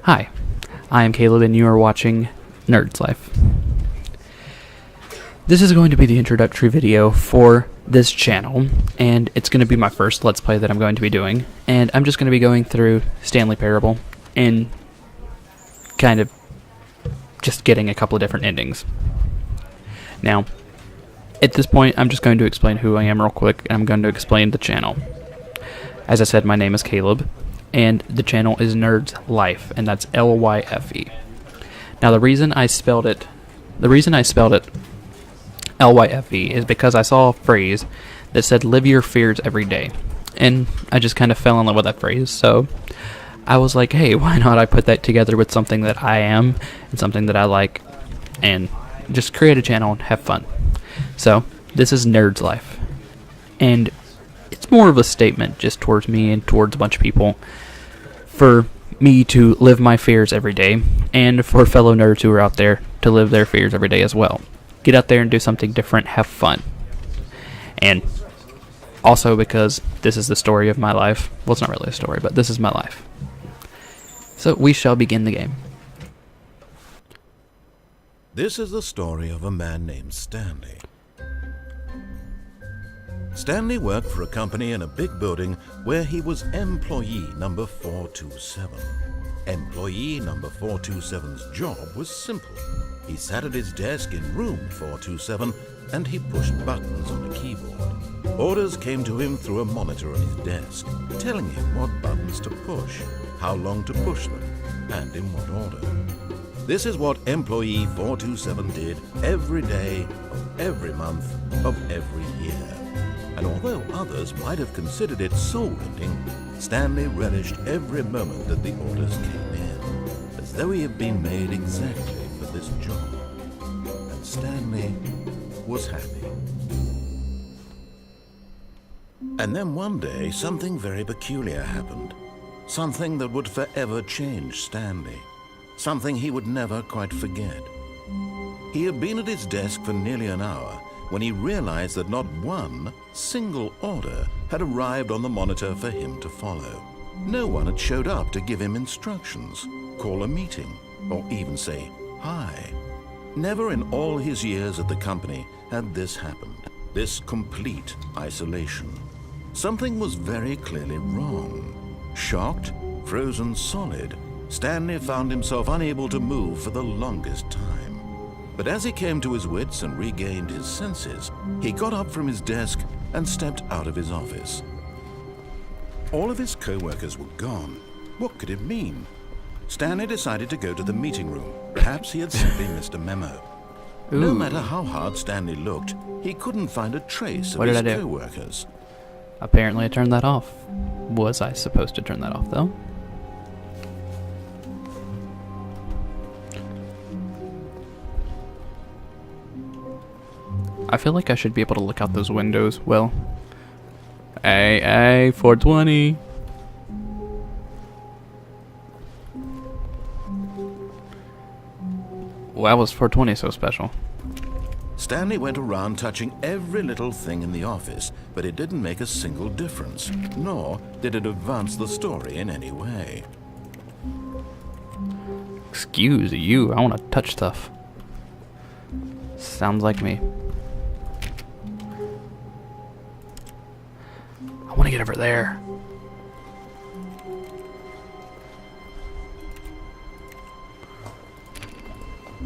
Hi, I am Caleb and you are watching Nerd's Life. This is going to be the introductory video for this channel, and it's going to be my first Let's Play that I'm going to be doing, and I'm just going to be going through Stanley Parable and kind of just getting a couple of different endings. Now, at this point, I'm just going to explain who I am real quick, and I'm going to explain the channel. As I said, my name is Caleb, and the channel is Nerd's Life, and that's L-Y-F-E. Now, the reason I spelled it L-Y-F-E is because I saw a phrase that said, live your fears every day. And I just kind of fell in love with that phrase, so I was like, hey, why not I put that together with something that I am, and something that I like, and just create a channel and have fun. So, this is Nerd's Life. And it's more of a statement just towards me and towards a bunch of people for me to live my fears every day, and for fellow nerds who are out there to live their fears every day as well. Get out there and do something different, have fun. And also because this is the story of my life. Well, it's not really a story, but this is my life. So we shall begin the game. This is the story of a man named Stanley. Stanley worked for a company in a big building where he was employee number 427. Employee number 427's job was simple. He sat at his desk in room 427 and he pushed buttons on a keyboard. Orders came to him through a monitor on his desk, telling him what buttons to push, how long to push them, and in what order. This is what employee 427 did every day of every month of every year. And although others might have considered it soul-rending, Stanley relished every moment that the orders came in, as though he had been made exactly for this job. And Stanley was happy. And then one day, something very peculiar happened. Something that would forever change Stanley. Something he would never quite forget. He had been at his desk for nearly an hour when he realized that not one single order had arrived on the monitor for him to follow. No one had showed up to give him instructions, call a meeting, or even say hi. Never in all his years at the company had this happened, this complete isolation. Something was very clearly wrong. Shocked, frozen solid, Stanley found himself unable to move for the longest time. But as he came to his wits and regained his senses, he got up from his desk and stepped out of his office. All of his co-workers were gone. What could it mean? Stanley decided to go to the meeting room. Perhaps he had simply missed a memo. Ooh. No matter how hard Stanley looked, he couldn't find a trace of his co-workers. Apparently I turned that off. Was I supposed to turn that off, though? I feel like I should be able to look out those windows. Well, hey, 420. Why was 420 so special? Stanley went around touching every little thing in the office, but it didn't make a single difference, nor did it advance the story in any way. Excuse you, I want to touch stuff. Sounds like me. I want to get over there.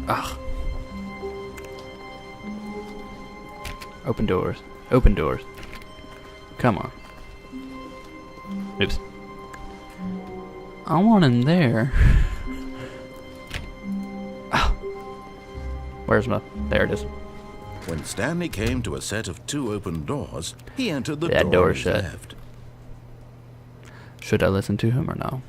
Ugh. Open doors. Open doors. Come on. Oops. I want in there. Oh. Where's my... There it is. When Stanley came to a set of 2 open doors, he entered the That door door shut. left. Should I listen to him or no?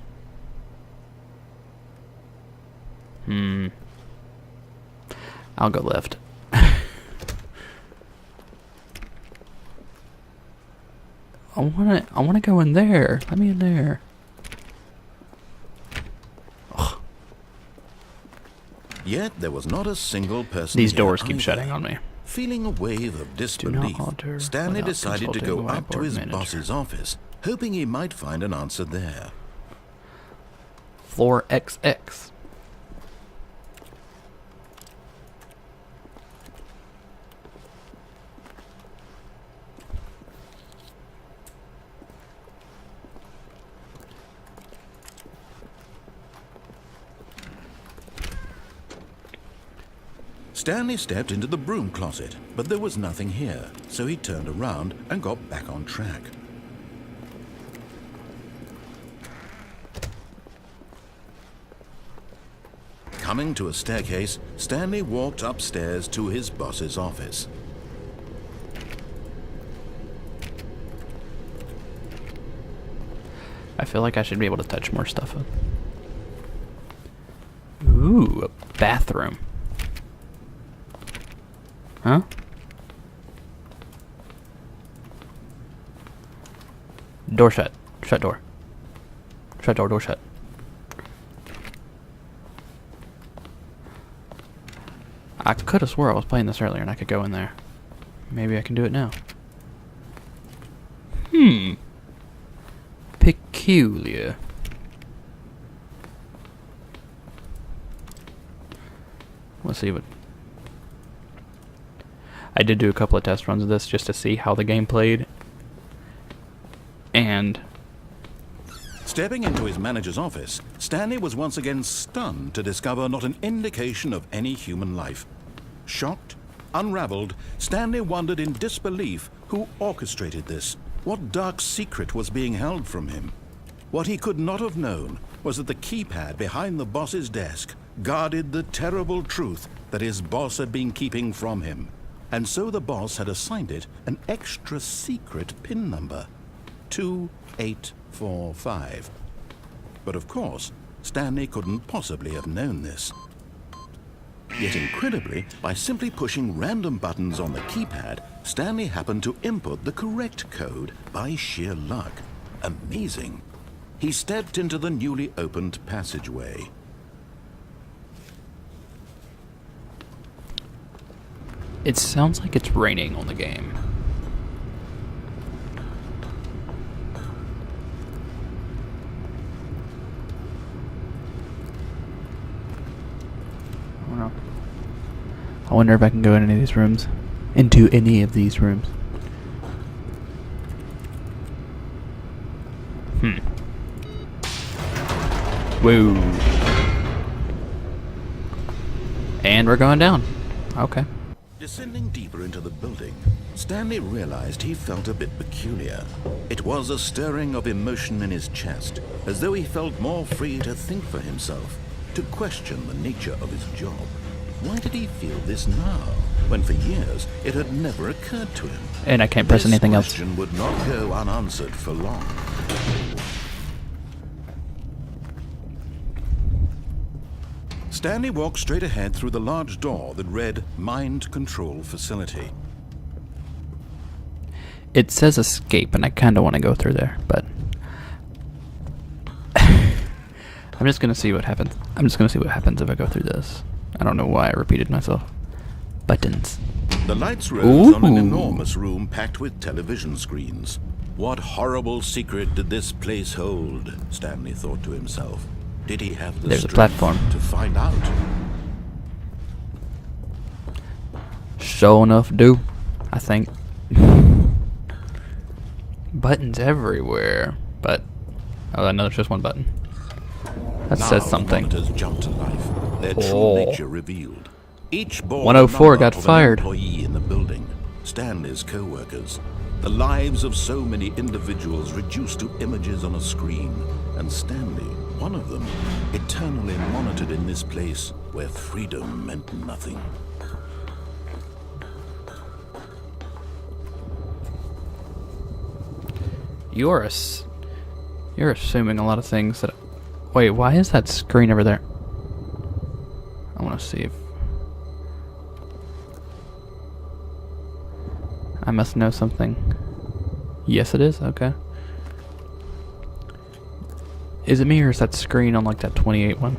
I'll go left. I wanna go in there. Let me in there. Ugh. Yet there was not a single person. These here doors keep either. shutting on me. Feeling a wave of disbelief, alter Stanley without decided to consulting go the up to whiteboard his manager. boss's office, hoping he might find an answer there. Floor XX. Stanley stepped into the broom closet, but there was nothing here, so he turned around and got back on track. Coming to a staircase, Stanley walked upstairs to his boss's office. I feel like I should be able to touch more stuff. Ooh, a bathroom. Huh? Door shut. Shut door. Shut door, door shut. I could have swore I was playing this earlier and I could go in there. Maybe I can do it now. Peculiar. Let's see what... I did do a couple of test runs of this just to see how the game played. And... Stepping into his manager's office, Stanley was once again stunned to discover not an indication of any human life. Shocked, unraveled, Stanley wondered in disbelief who orchestrated this. What dark secret was being held from him? What he could not have known was that the keypad behind the boss's desk guarded the terrible truth that his boss had been keeping from him. And so the boss had assigned it an extra secret PIN number, 2845. But of course, Stanley couldn't possibly have known this. Yet incredibly, by simply pushing random buttons on the keypad, Stanley happened to input the correct code by sheer luck. Amazing. He stepped into the newly opened passageway. It sounds like it's raining on the game. I don't know. I wonder if I can go in any of these rooms. Into any of these rooms. Whoa. And we're going down. Okay. Descending deeper into the building, Stanley realized he felt a bit peculiar. It was a stirring of emotion in his chest, as though he felt more free to think for himself, to question the nature of his job. Why did he feel this now, when for years it had never occurred to him? And I can't press anything else. This question would not go unanswered for long. Stanley walked straight ahead through the large door that read Mind Control Facility. It says escape, and I kind of want to go through there, but... I'm just going to see what happens. I'm just going to see what happens if I go through this. I don't know why I repeated myself. Buttons. The lights rose on an enormous room packed with television screens. What horrible secret did this place hold? Stanley thought to himself. Did he have the There's a strength platform to find out? Sure enough do, I think. Buttons everywhere, but... Oh, no, there's just one button. That Now says something. The monitors jumped to life, their true nature revealed. Each bore 104 got of an fired. Employee in the building, Stanley's co-workers. The lives of so many individuals reduced to images on a screen, and Stanley, one of them, eternally monitored in this place where freedom meant nothing. You're assuming a lot of things that... Wait, why is that screen over there? I want to see if... I must know something. Yes, it is? Okay. Is it me, or is that screen on, like, that 28 one?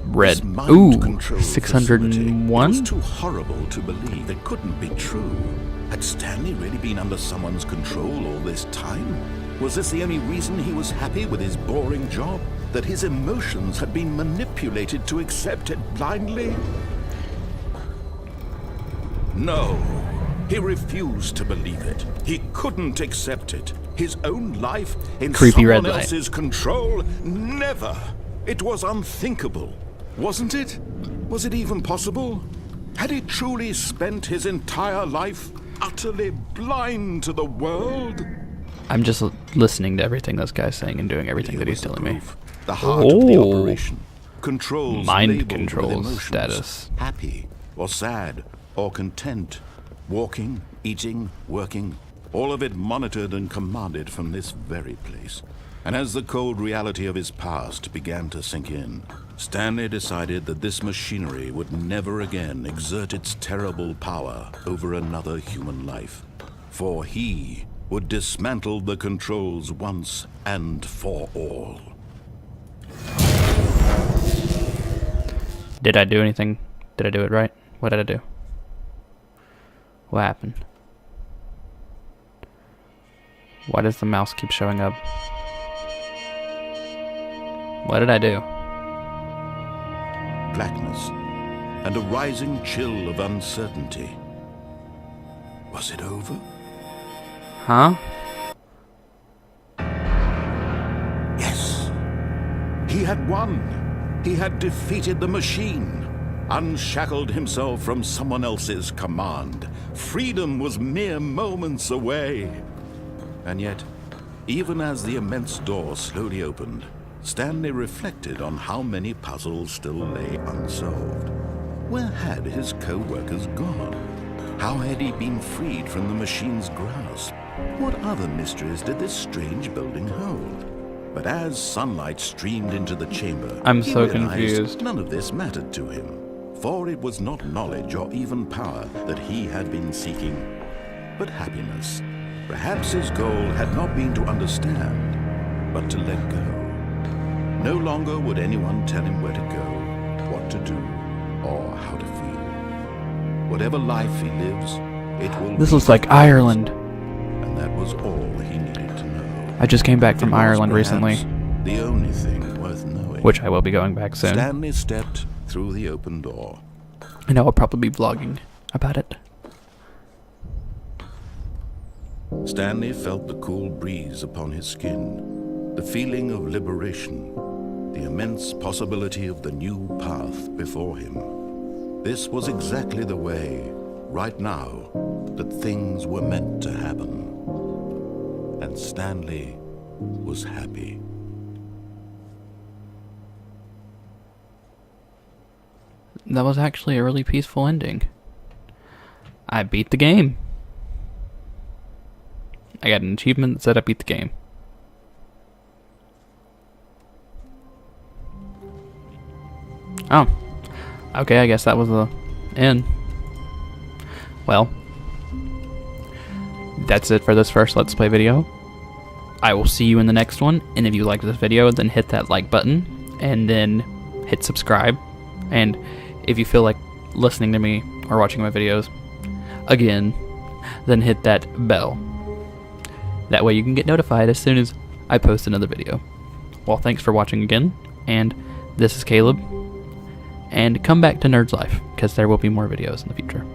Red. Ooh, 601? It was too horrible to believe. It couldn't be true. Had Stanley really been under someone's control all this time? Was this the only reason he was happy with his boring job? That his emotions had been manipulated to accept it blindly? No. He refused to believe it. He couldn't accept it. His own life in Creepy red someone light. else's control? Never. It was unthinkable. Wasn't it? Was it even possible? Had he truly spent his entire life utterly blind to the world? I'm just listening to everything this guy's saying and doing everything that he's telling me. The heart of the Oh. operation. Controls Mind labeled with controls emotions. status. Happy or sad or content. Walking, eating, working. All of it monitored and commanded from this very place. And as the cold reality of his past began to sink in, Stanley decided that this machinery would never again exert its terrible power over another human life. For he would dismantle the controls once and for all. Did I do anything? Did I do it right? What did I do? What happened? Why does the mouse keep showing up? What did I do? Blackness and a rising chill of uncertainty. Was it over? Huh? Yes. He had won. He had defeated the machine, unshackled himself from someone else's command. Freedom was mere moments away. And yet, even as the immense door slowly opened, Stanley reflected on how many puzzles still lay unsolved. Where had his co-workers gone? How had he been freed from the machine's grasp? What other mysteries did this strange building hold? But as sunlight streamed into the chamber, I'm he so realized confused. none of this mattered to him, for it was not knowledge or even power that he had been seeking, but happiness. Perhaps his goal had not been to understand, but to let go. No longer would anyone tell him where to go, what to do, or how to feel. Whatever life he lives, it will This be looks like Ireland. and that was all he needed to know. I just came back from It was Ireland perhaps recently, the only thing worth knowing. which I will be going back soon. Stanley stepped through the open door. And I will probably be vlogging about it. Stanley felt the cool breeze upon his skin, the feeling of liberation, the immense possibility of the new path before him. This was exactly the way, right now, that things were meant to happen. And Stanley was happy. That was actually a really peaceful ending. I beat the game. I got an achievement that said I beat the game. Oh. Okay, I guess that was the end. Well, that's it for this first Let's Play video. I will see you in the next one, and if you liked this video, then hit that like button, and then hit subscribe. And if you feel like listening to me or watching my videos again, then hit that bell. That way you can get notified as soon as I post another video. Well, thanks for watching again, and this is Caleb. And come back to Nerd's Life, because there will be more videos in the future.